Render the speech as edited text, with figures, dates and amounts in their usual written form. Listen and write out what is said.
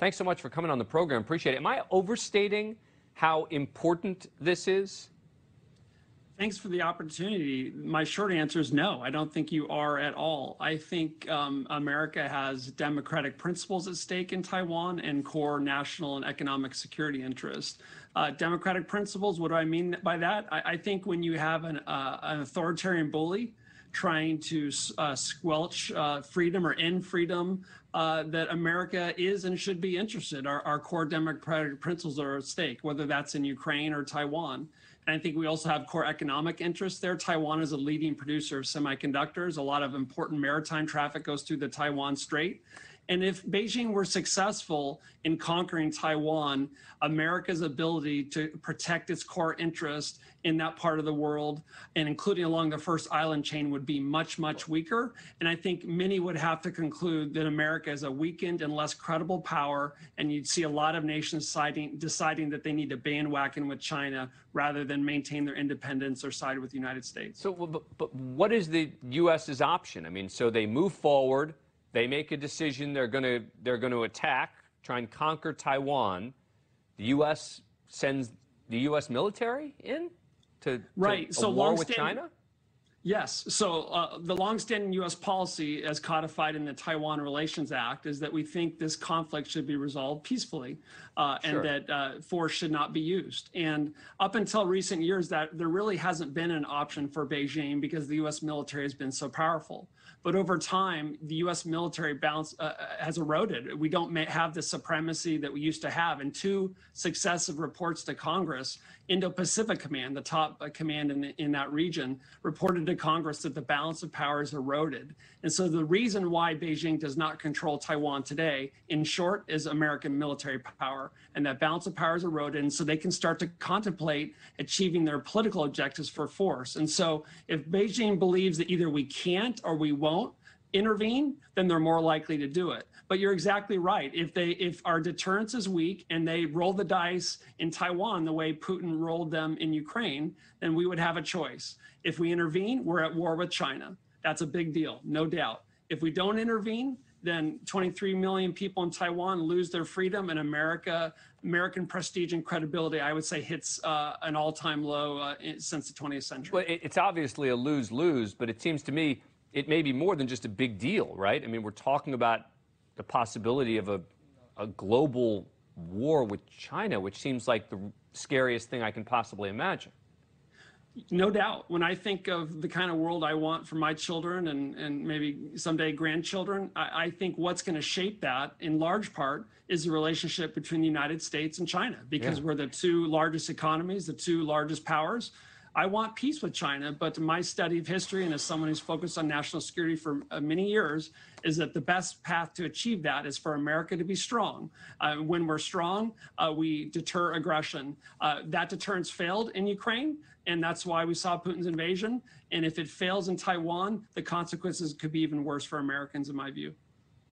Thanks so much for coming on the program. Appreciate it. Am I overstating how important this is? Thanks for the opportunity. My short answer is no, I don't think you are at all. I think America has democratic principles at stake in Taiwan and core national and economic security interests. Democratic principles, what do I mean by that? I think when you have an authoritarian bully trying to squelch freedom or end freedom, that America is and should be interested. Our core democratic principles are at stake, whether that's in Ukraine or Taiwan. And I think we also have core economic interests there. Taiwan is a leading producer of semiconductors. A lot of important maritime traffic goes through the Taiwan Strait. And if Beijing were successful in conquering Taiwan, America's ability to protect its core interest in that part of the world, and including along the first island chain, would be much, much weaker. And I think many would have to conclude that America is a weakened and less credible power, and you'd see a lot of nations deciding that they need to bandwagon with China rather than maintain their independence or side with the United States. So, but what is the U.S.'s option? I mean, so they move forward. They make a decision they're going to attack, try and conquer Taiwan. The U.S. sends the U.S. military in to war with China? Yes. So the longstanding U.S. policy, as codified in the Taiwan Relations Act, is that we think this conflict should be resolved peacefully, and that force should not be used. And up until recent years, that there really hasn't been an option for Beijing because the U.S. military has been so powerful. But over time, the U.S. military balance has eroded. We don't have the supremacy that we used to have. In two successive reports to Congress, Indo-Pacific Command, the top command in that region, reported to Congress that the balance of power is eroded. And so the reason why Beijing does not control Taiwan today, in short, is American military power. And that balance of power is eroded. And so they can start to contemplate achieving their political objectives for force. And so if Beijing believes that either we can't or we won't intervene, then they're more likely to do it. But you're exactly right. If our deterrence is weak and they roll the dice in Taiwan the way Putin rolled them in Ukraine, then we would have a choice. If we intervene, we're at war with China. That's a big deal, no doubt. If we don't intervene, then 23 million people in Taiwan lose their freedom, and American prestige and credibility, I would say, hits an all-time low since the 20th century. Well, it's obviously a lose-lose, but it seems to me it may be more than just a big deal, right? I mean, we're talking about the possibility of a global war with China, which seems like the scariest thing I can possibly imagine. No doubt. When I think of the kind of world I want for my children and maybe someday grandchildren, I think what's going to shape that in large part is the relationship between the United States and China, because we're the two largest economies, the two largest powers. I want peace with China, but my study of history, and as someone who's focused on national security for many years, is that the best path to achieve that is for America to be strong. When we're strong, we deter aggression. That deterrence failed in Ukraine, and that's why we saw Putin's invasion. And if it fails in Taiwan, the consequences could be even worse for Americans, in my view.